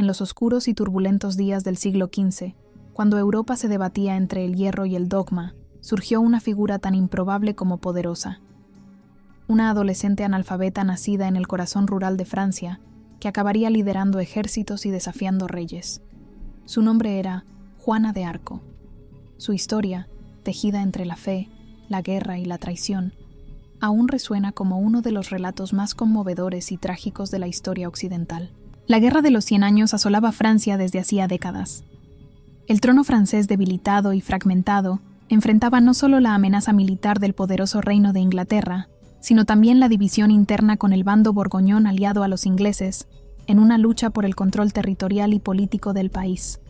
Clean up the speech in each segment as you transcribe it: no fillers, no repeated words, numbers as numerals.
en los oscuros y turbulentos días del siglo XV, cuando Europa se debatía entre el hierro y el dogma, surgió una figura tan improbable como poderosa. Una adolescente analfabeta nacida en el corazón rural de Francia, que acabaría liderando ejércitos y desafiando reyes. Su nombre era Juana de Arco. Su historia, tejida entre la fe, la guerra y la traición, aún resuena como uno de los relatos más conmovedores y trágicos de la historia occidental. La Guerra de los 100 Años asolaba Francia desde hacía décadas. El trono francés debilitado y fragmentado enfrentaba no solo la amenaza militar del poderoso Reino de Inglaterra, sino también la división interna con el bando borgoñón aliado a los ingleses, en una lucha por el control territorial y político del país.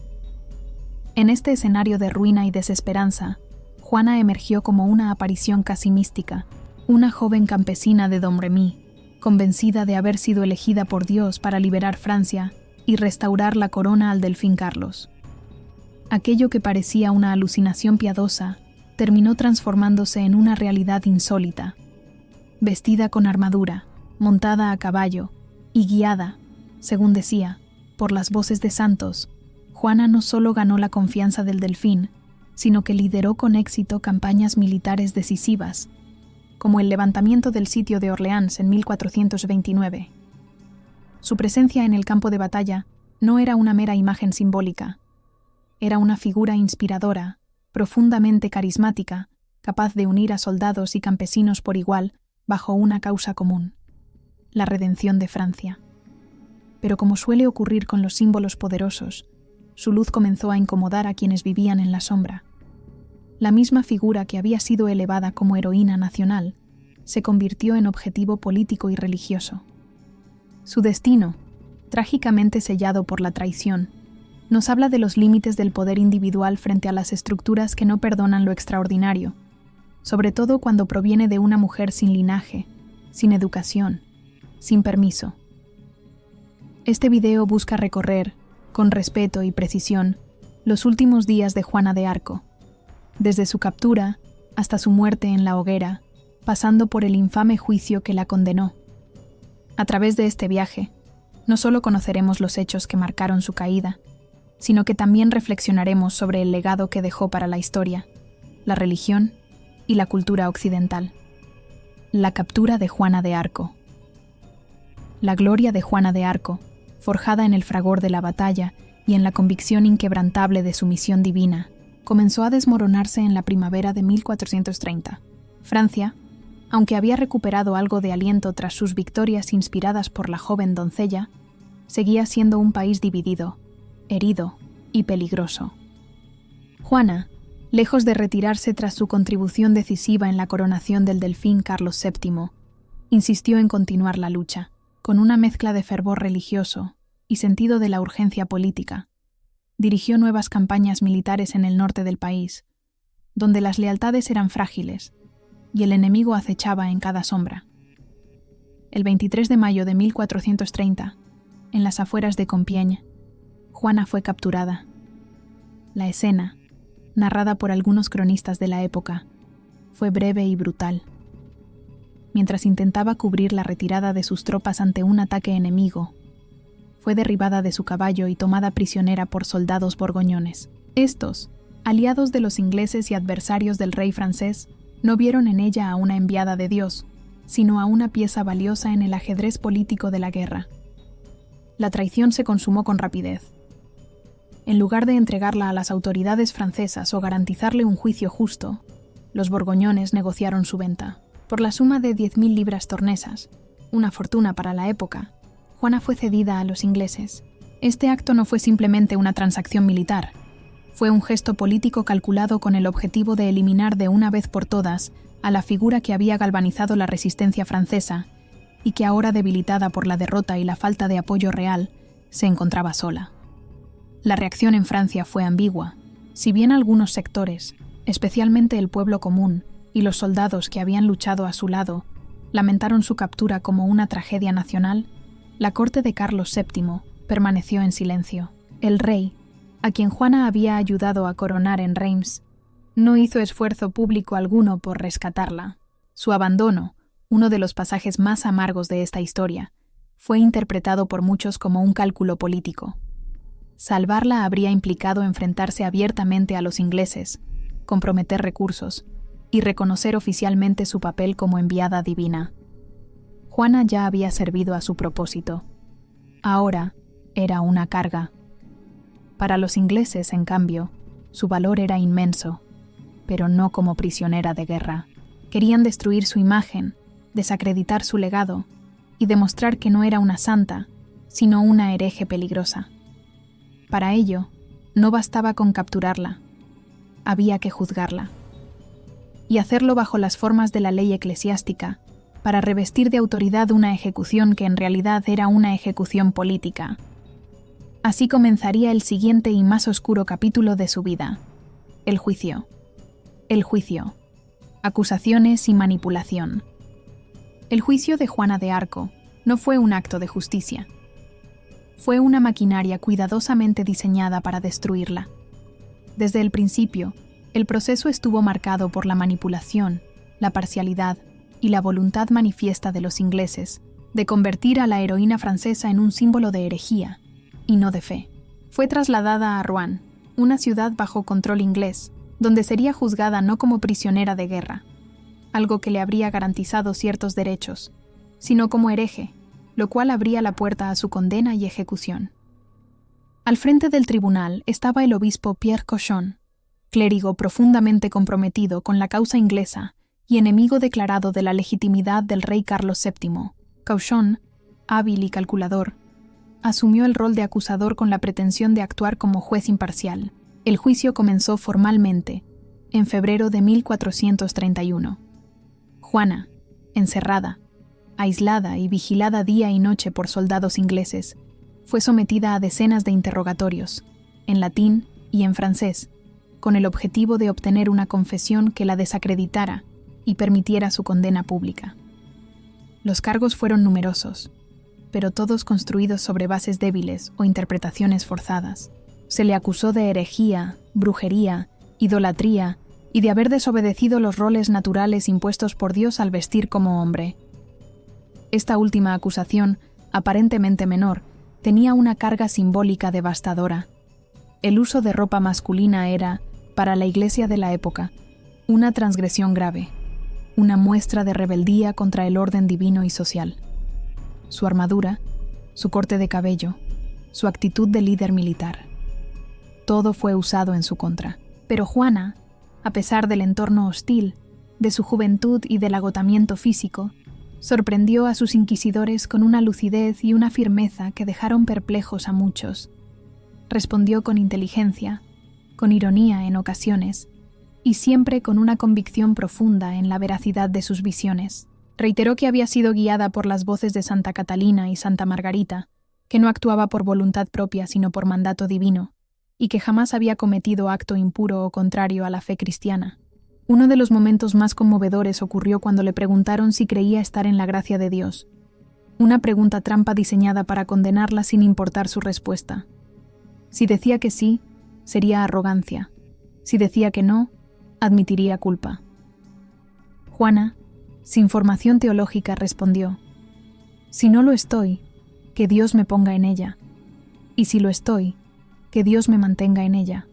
En este escenario de ruina y desesperanza, Juana emergió como una aparición casi mística, una joven campesina de Domremy, convencida de haber sido elegida por Dios para liberar Francia y restaurar la corona al delfín Carlos. Aquello que parecía una alucinación piadosa terminó transformándose en una realidad insólita. Vestida con armadura, montada a caballo y guiada, según decía, por las voces de santos, Juana no solo ganó la confianza del delfín, sino que lideró con éxito campañas militares decisivas, como el levantamiento del sitio de Orleans en 1429. Su presencia en el campo de batalla no era una mera imagen simbólica. Era una figura inspiradora, profundamente carismática, capaz de unir a soldados y campesinos por igual bajo una causa común: la redención de Francia. Pero como suele ocurrir con los símbolos poderosos, su luz comenzó a incomodar a quienes vivían en la sombra. La misma figura que había sido elevada como heroína nacional se convirtió en objetivo político y religioso. Su destino, trágicamente sellado por la traición, nos habla de los límites del poder individual frente a las estructuras que no perdonan lo extraordinario, sobre todo cuando proviene de una mujer sin linaje, sin educación, sin permiso. Este video busca recorrer, con respeto y precisión, los últimos días de Juana de Arco, desde su captura hasta su muerte en la hoguera, pasando por el infame juicio que la condenó. A través de este viaje, no solo conoceremos los hechos que marcaron su caída, sino que también reflexionaremos sobre el legado que dejó para la historia, la religión y la cultura occidental. La captura de Juana de Arco. La gloria de Juana de Arco, forjada en el fragor de la batalla y en la convicción inquebrantable de su misión divina, comenzó a desmoronarse en la primavera de 1430. Francia, aunque había recuperado algo de aliento tras sus victorias inspiradas por la joven doncella, seguía siendo un país dividido, herido y peligroso. Juana, lejos de retirarse tras su contribución decisiva en la coronación del delfín Carlos VII, insistió en continuar la lucha, con una mezcla de fervor religioso y sentido de la urgencia política. Dirigió nuevas campañas militares en el norte del país, donde las lealtades eran frágiles y el enemigo acechaba en cada sombra. El 23 de mayo de 1430, en las afueras de Compiègne, Juana fue capturada. La escena, narrada por algunos cronistas de la época, fue breve y brutal. Mientras intentaba cubrir la retirada de sus tropas ante un ataque enemigo, fue derribada de su caballo y tomada prisionera por soldados borgoñones. Estos, aliados de los ingleses y adversarios del rey francés, no vieron en ella a una enviada de Dios, sino a una pieza valiosa en el ajedrez político de la guerra. La traición se consumó con rapidez. En lugar de entregarla a las autoridades francesas o garantizarle un juicio justo, los borgoñones negociaron su venta. Por la suma de 10.000 libras tornesas, una fortuna para la época, Juana fue cedida a los ingleses. Este acto no fue simplemente una transacción militar. Fue un gesto político calculado con el objetivo de eliminar de una vez por todas a la figura que había galvanizado la resistencia francesa y que ahora, debilitada por la derrota y la falta de apoyo real, se encontraba sola. La reacción en Francia fue ambigua. Si bien algunos sectores, especialmente el pueblo común y los soldados que habían luchado a su lado, lamentaron su captura como una tragedia nacional, la corte de Carlos VII permaneció en silencio. El rey, a quien Juana había ayudado a coronar en Reims, no hizo esfuerzo público alguno por rescatarla. Su abandono, uno de los pasajes más amargos de esta historia, fue interpretado por muchos como un cálculo político. Salvarla habría implicado enfrentarse abiertamente a los ingleses, comprometer recursos y reconocer oficialmente su papel como enviada divina. Juana ya había servido a su propósito. Ahora era una carga. Para los ingleses, en cambio, su valor era inmenso, pero no como prisionera de guerra. Querían destruir su imagen, desacreditar su legado y demostrar que no era una santa, sino una hereje peligrosa. Para ello, no bastaba con capturarla, había que juzgarla. Y hacerlo bajo las formas de la ley eclesiástica, para revestir de autoridad una ejecución que en realidad era una ejecución política. Así comenzaría el siguiente y más oscuro capítulo de su vida: el juicio. El juicio. Acusaciones y manipulación. El juicio de Juana de Arco no fue un acto de justicia. Fue una maquinaria cuidadosamente diseñada para destruirla. Desde el principio, el proceso estuvo marcado por la manipulación, la parcialidad y la voluntad manifiesta de los ingleses de convertir a la heroína francesa en un símbolo de herejía y no de fe. Fue trasladada a Rouen, una ciudad bajo control inglés, donde sería juzgada no como prisionera de guerra, algo que le habría garantizado ciertos derechos, sino como hereje, lo cual abría la puerta a su condena y ejecución. Al frente del tribunal estaba el obispo Pierre Cauchon, clérigo profundamente comprometido con la causa inglesa y enemigo declarado de la legitimidad del rey Carlos VII. Cauchon, hábil y calculador, asumió el rol de acusador con la pretensión de actuar como juez imparcial. El juicio comenzó formalmente en febrero de 1431. Juana, encerrada, aislada y vigilada día y noche por soldados ingleses, fue sometida a decenas de interrogatorios, en latín y en francés, con el objetivo de obtener una confesión que la desacreditara y permitiera su condena pública. Los cargos fueron numerosos, pero todos construidos sobre bases débiles o interpretaciones forzadas. Se le acusó de herejía, brujería, idolatría y de haber desobedecido los roles naturales impuestos por Dios al vestir como hombre. Esta última acusación, aparentemente menor, tenía una carga simbólica devastadora. El uso de ropa masculina era, para la Iglesia de la época, una transgresión grave, una muestra de rebeldía contra el orden divino y social. Su armadura, su corte de cabello, su actitud de líder militar. Todo fue usado en su contra. Pero Juana, a pesar del entorno hostil, de su juventud y del agotamiento físico, sorprendió a sus inquisidores con una lucidez y una firmeza que dejaron perplejos a muchos. Respondió con inteligencia, con ironía en ocasiones, y siempre con una convicción profunda en la veracidad de sus visiones. Reiteró que había sido guiada por las voces de Santa Catalina y Santa Margarita, que no actuaba por voluntad propia sino por mandato divino, y que jamás había cometido acto impuro o contrario a la fe cristiana. Uno de los momentos más conmovedores ocurrió cuando le preguntaron si creía estar en la gracia de Dios, una pregunta trampa diseñada para condenarla sin importar su respuesta. Si decía que sí, sería arrogancia. Si decía que no, admitiría culpa. Juana, sin formación teológica, respondió: si no lo estoy, que Dios me ponga en ella, y si lo estoy, que Dios me mantenga en ella.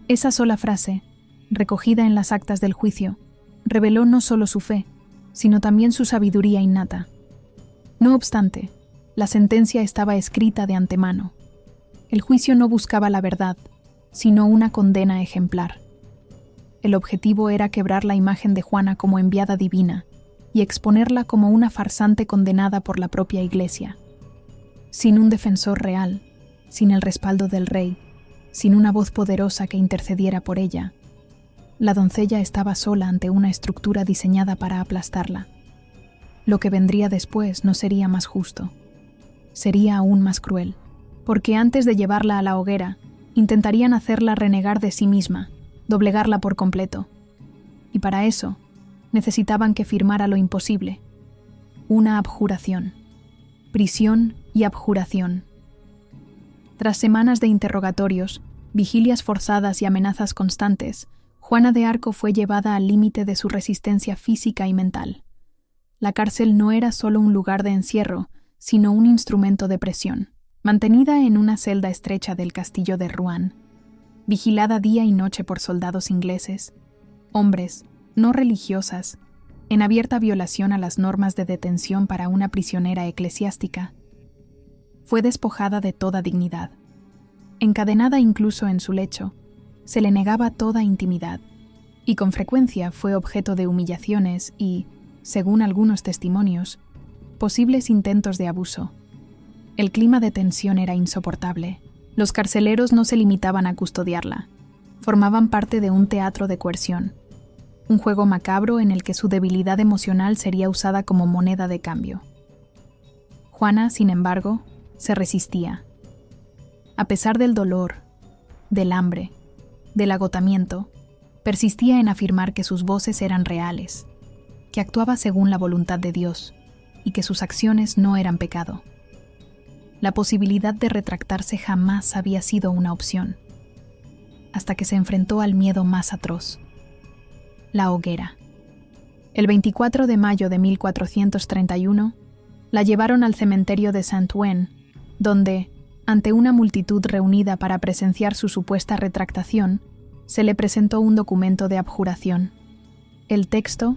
Esa sola frase, recogida en las actas del juicio, reveló no solo su fe, sino también su sabiduría innata. No obstante, la sentencia estaba escrita de antemano. El juicio no buscaba la verdad, sino una condena ejemplar. El objetivo era quebrar la imagen de Juana como enviada divina y exponerla como una farsante condenada por la propia Iglesia. Sin un defensor real, sin el respaldo del rey, sin una voz poderosa que intercediera por ella, la doncella estaba sola ante una estructura diseñada para aplastarla. Lo que vendría después no sería más justo. Sería aún más cruel, porque antes de llevarla a la hoguera, intentarían hacerla renegar de sí misma, doblegarla por completo. Y para eso, necesitaban que firmara lo imposible: una abjuración. Prisión y abjuración. Tras semanas de interrogatorios, vigilias forzadas y amenazas constantes, Juana de Arco fue llevada al límite de su resistencia física y mental. La cárcel no era solo un lugar de encierro, sino un instrumento de presión. Mantenida en una celda estrecha del castillo de Rouen, vigilada día y noche por soldados ingleses, hombres, no religiosas, en abierta violación a las normas de detención para una prisionera eclesiástica, fue despojada de toda dignidad. Encadenada incluso en su lecho, se le negaba toda intimidad, y con frecuencia fue objeto de humillaciones y, según algunos testimonios, posibles intentos de abuso. El clima de tensión era insoportable. Los carceleros no se limitaban a custodiarla. Formaban parte de un teatro de coerción, un juego macabro en el que su debilidad emocional sería usada como moneda de cambio. Juana, sin embargo, se resistía. A pesar del dolor, del hambre, del agotamiento, persistía en afirmar que sus voces eran reales, que actuaba según la voluntad de Dios y que sus acciones no eran pecado. La posibilidad de retractarse jamás había sido una opción, hasta que se enfrentó al miedo más atroz: la hoguera. El 24 de mayo de 1431, la llevaron al cementerio de Saint-Ouen, donde, ante una multitud reunida para presenciar su supuesta retractación, se le presentó un documento de abjuración. El texto,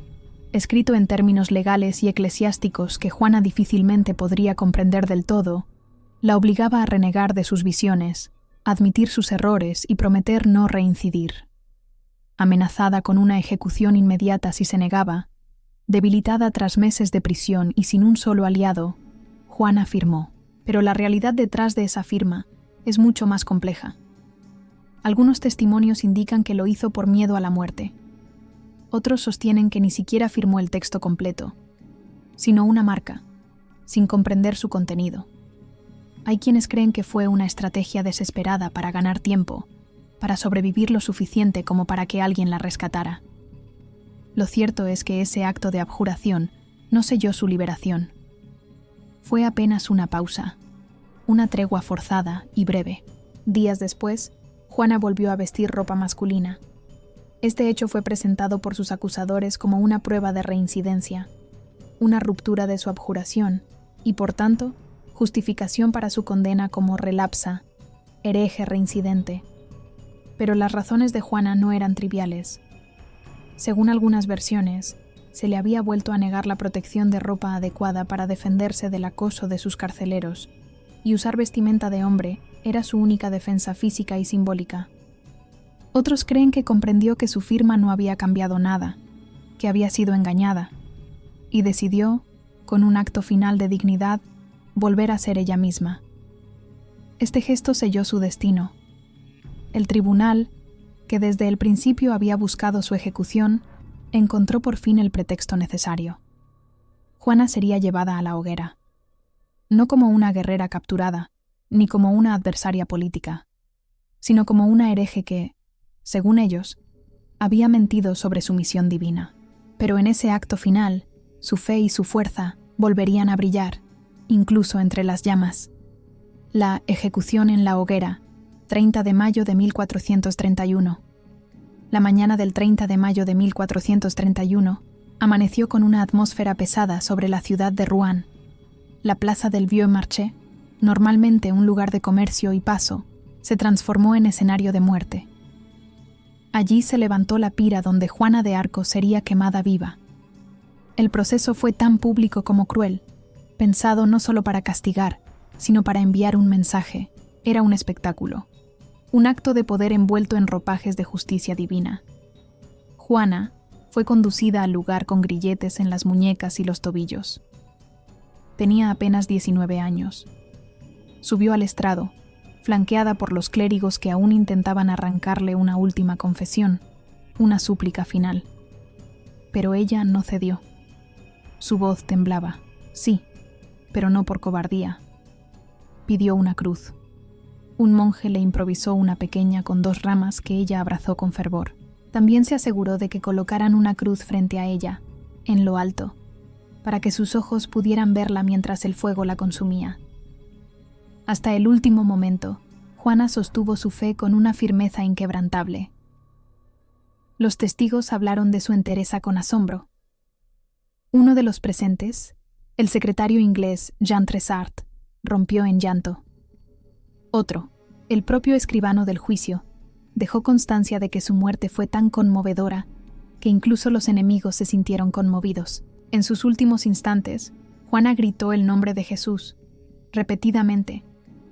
escrito en términos legales y eclesiásticos que Juana difícilmente podría comprender del todo, la obligaba a renegar de sus visiones, admitir sus errores y prometer no reincidir. Amenazada con una ejecución inmediata si se negaba, debilitada tras meses de prisión y sin un solo aliado, Juana firmó. Pero la realidad detrás de esa firma es mucho más compleja. Algunos testimonios indican que lo hizo por miedo a la muerte. Otros sostienen que ni siquiera firmó el texto completo, sino una marca, sin comprender su contenido. Hay quienes creen que fue una estrategia desesperada para ganar tiempo, para sobrevivir lo suficiente como para que alguien la rescatara. Lo cierto es que ese acto de abjuración no selló su liberación. Fue apenas una pausa, una tregua forzada y breve. Días después, Juana volvió a vestir ropa masculina. Este hecho fue presentado por sus acusadores como una prueba de reincidencia, una ruptura de su abjuración y, por tanto, justificación para su condena como relapsa, hereje reincidente. Pero las razones de Juana no eran triviales. Según algunas versiones, se le había vuelto a negar la protección de ropa adecuada para defenderse del acoso de sus carceleros, y usar vestimenta de hombre era su única defensa física y simbólica. Otros creen que comprendió que su firma no había cambiado nada, que había sido engañada, y decidió, con un acto final de dignidad, volver a ser ella misma. Este gesto selló su destino. El tribunal, que desde el principio había buscado su ejecución, encontró por fin el pretexto necesario. Juana sería llevada a la hoguera, no como una guerrera capturada, ni como una adversaria política, sino como una hereje que, según ellos, había mentido sobre su misión divina. Pero en ese acto final, su fe y su fuerza volverían a brillar, incluso entre las llamas. La ejecución en la hoguera, 30 de mayo de 1431. La mañana del 30 de mayo de 1431 amaneció con una atmósfera pesada sobre la ciudad de Rouen. La plaza del Vieux Marché, normalmente un lugar de comercio y paso, se transformó en escenario de muerte. Allí se levantó la pira donde Juana de Arco sería quemada viva. El proceso fue tan público como cruel, pensado no solo para castigar, sino para enviar un mensaje. Era un espectáculo, un acto de poder envuelto en ropajes de justicia divina. Juana fue conducida al lugar con grilletes en las muñecas y los tobillos. Tenía apenas 19 años. Subió al estrado, flanqueada por los clérigos que aún intentaban arrancarle una última confesión, una súplica final. Pero ella no cedió. Su voz temblaba, sí, pero no por cobardía. Pidió una cruz. Un monje le improvisó una pequeña con 2 ramas que ella abrazó con fervor. También se aseguró de que colocaran una cruz frente a ella, en lo alto, para que sus ojos pudieran verla mientras el fuego la consumía. Hasta el último momento, Juana sostuvo su fe con una firmeza inquebrantable. Los testigos hablaron de su entereza con asombro. Uno de los presentes, el secretario inglés Jean Tressart, rompió en llanto. Otro, el propio escribano del juicio, dejó constancia de que su muerte fue tan conmovedora que incluso los enemigos se sintieron conmovidos. En sus últimos instantes, Juana gritó el nombre de Jesús, repetidamente,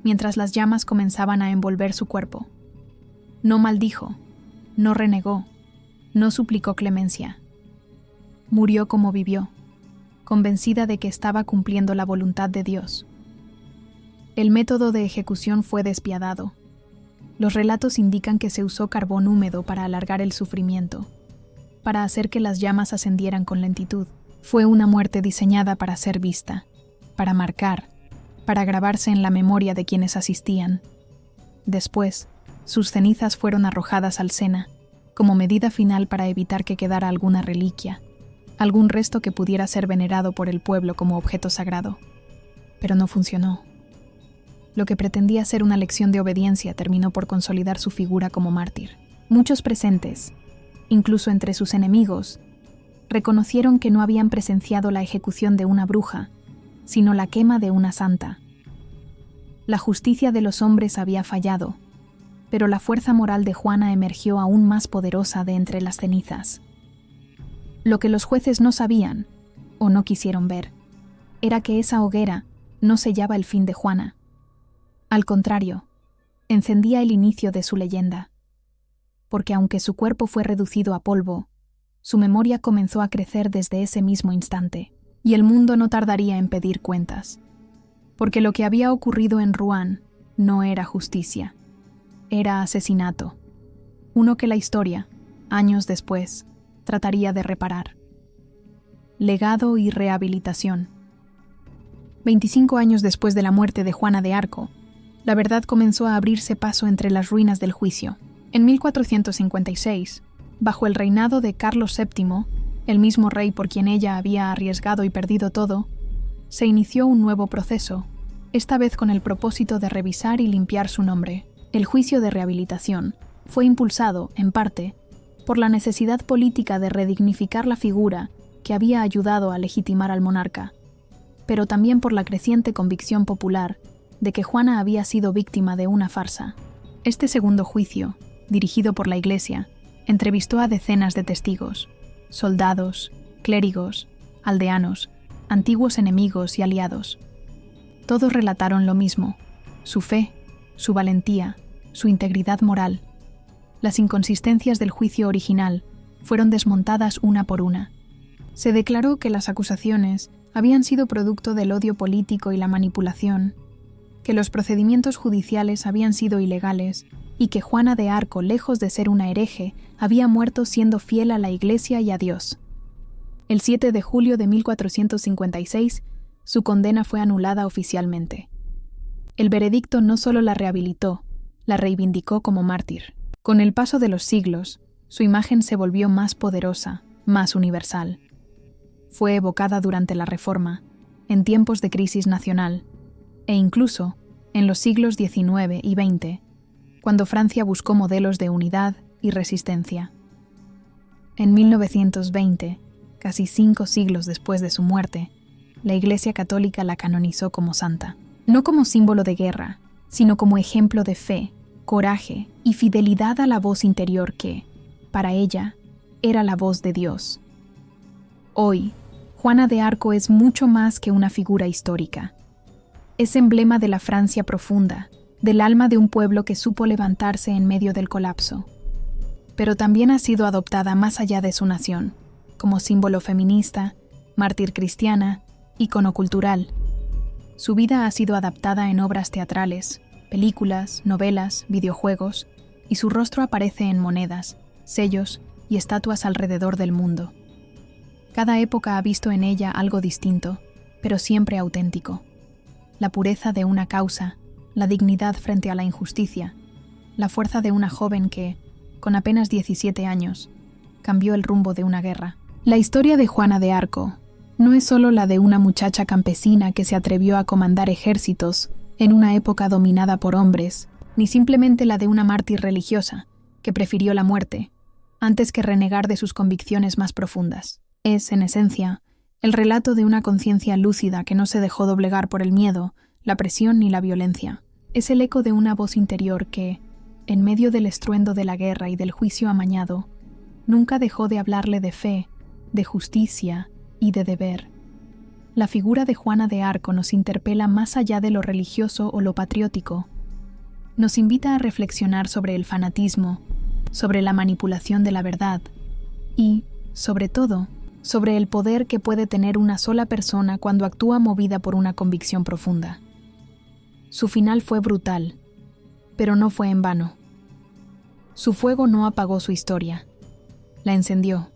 mientras las llamas comenzaban a envolver su cuerpo. No maldijo, no renegó, no suplicó clemencia. Murió como vivió, convencida de que estaba cumpliendo la voluntad de Dios. El método de ejecución fue despiadado. Los relatos indican que se usó carbón húmedo para alargar el sufrimiento, para hacer que las llamas ascendieran con lentitud. Fue una muerte diseñada para ser vista, para marcar, para grabarse en la memoria de quienes asistían. Después, sus cenizas fueron arrojadas al Sena, como medida final para evitar que quedara alguna reliquia, algún resto que pudiera ser venerado por el pueblo como objeto sagrado. Pero no funcionó. Lo que pretendía ser una lección de obediencia terminó por consolidar su figura como mártir. Muchos presentes, incluso entre sus enemigos, reconocieron que no habían presenciado la ejecución de una bruja, sino la quema de una santa. La justicia de los hombres había fallado, pero la fuerza moral de Juana emergió aún más poderosa de entre las cenizas. Lo que los jueces no sabían, o no quisieron ver, era que esa hoguera no sellaba el fin de Juana. Al contrario, encendía el inicio de su leyenda, porque aunque su cuerpo fue reducido a polvo, su memoria comenzó a crecer desde ese mismo instante, y el mundo no tardaría en pedir cuentas, porque lo que había ocurrido en Rouen no era justicia, era asesinato, uno que la historia, años después, trataría de reparar. Legado y rehabilitación. 25 años después de la muerte de Juana de Arco, la verdad comenzó a abrirse paso entre las ruinas del juicio. En 1456, bajo el reinado de Carlos VII, el mismo rey por quien ella había arriesgado y perdido todo, se inició un nuevo proceso, esta vez con el propósito de revisar y limpiar su nombre. El juicio de rehabilitación fue impulsado, en parte, por la necesidad política de redignificar la figura que había ayudado a legitimar al monarca, pero también por la creciente convicción popular de que Juana había sido víctima de una farsa. Este segundo juicio, dirigido por la Iglesia, entrevistó a decenas de testigos, soldados, clérigos, aldeanos, antiguos enemigos y aliados. Todos relataron lo mismo: su fe, su valentía, su integridad moral. Las inconsistencias del juicio original fueron desmontadas una por una. Se declaró que las acusaciones habían sido producto del odio político y la manipulación, que los procedimientos judiciales habían sido ilegales y que Juana de Arco, lejos de ser una hereje, había muerto siendo fiel a la Iglesia y a Dios. El 7 de julio de 1456, su condena fue anulada oficialmente. El veredicto no solo la rehabilitó, la reivindicó como mártir. Con el paso de los siglos, su imagen se volvió más poderosa, más universal. Fue evocada durante la Reforma, en tiempos de crisis nacional, e incluso en los siglos XIX y XX, cuando Francia buscó modelos de unidad y resistencia. En 1920, casi 5 siglos después de su muerte, la Iglesia Católica la canonizó como santa, no como símbolo de guerra, sino como ejemplo de fe, coraje y fidelidad a la voz interior que, para ella, era la voz de Dios. Hoy, Juana de Arco es mucho más que una figura histórica. Es emblema de la Francia profunda, del alma de un pueblo que supo levantarse en medio del colapso. Pero también ha sido adoptada más allá de su nación, como símbolo feminista, mártir cristiana, ícono cultural. Su vida ha sido adaptada en obras teatrales, películas, novelas, videojuegos, y su rostro aparece en monedas, sellos y estatuas alrededor del mundo. Cada época ha visto en ella algo distinto, pero siempre auténtico. La pureza de una causa, la dignidad frente a la injusticia, la fuerza de una joven que, con apenas 17 años, cambió el rumbo de una guerra. La historia de Juana de Arco no es solo la de una muchacha campesina que se atrevió a comandar ejércitos en una época dominada por hombres, ni simplemente la de una mártir religiosa que prefirió la muerte antes que renegar de sus convicciones más profundas. Es, en esencia, el relato de una conciencia lúcida que no se dejó doblegar por el miedo, la presión ni la violencia. Es el eco de una voz interior que, en medio del estruendo de la guerra y del juicio amañado, nunca dejó de hablarle de fe, de justicia y de deber. La figura de Juana de Arco nos interpela más allá de lo religioso o lo patriótico. Nos invita a reflexionar sobre el fanatismo, sobre la manipulación de la verdad y, sobre todo, sobre el poder que puede tener una sola persona cuando actúa movida por una convicción profunda. Su final fue brutal, pero no fue en vano. Su fuego no apagó su historia, la encendió.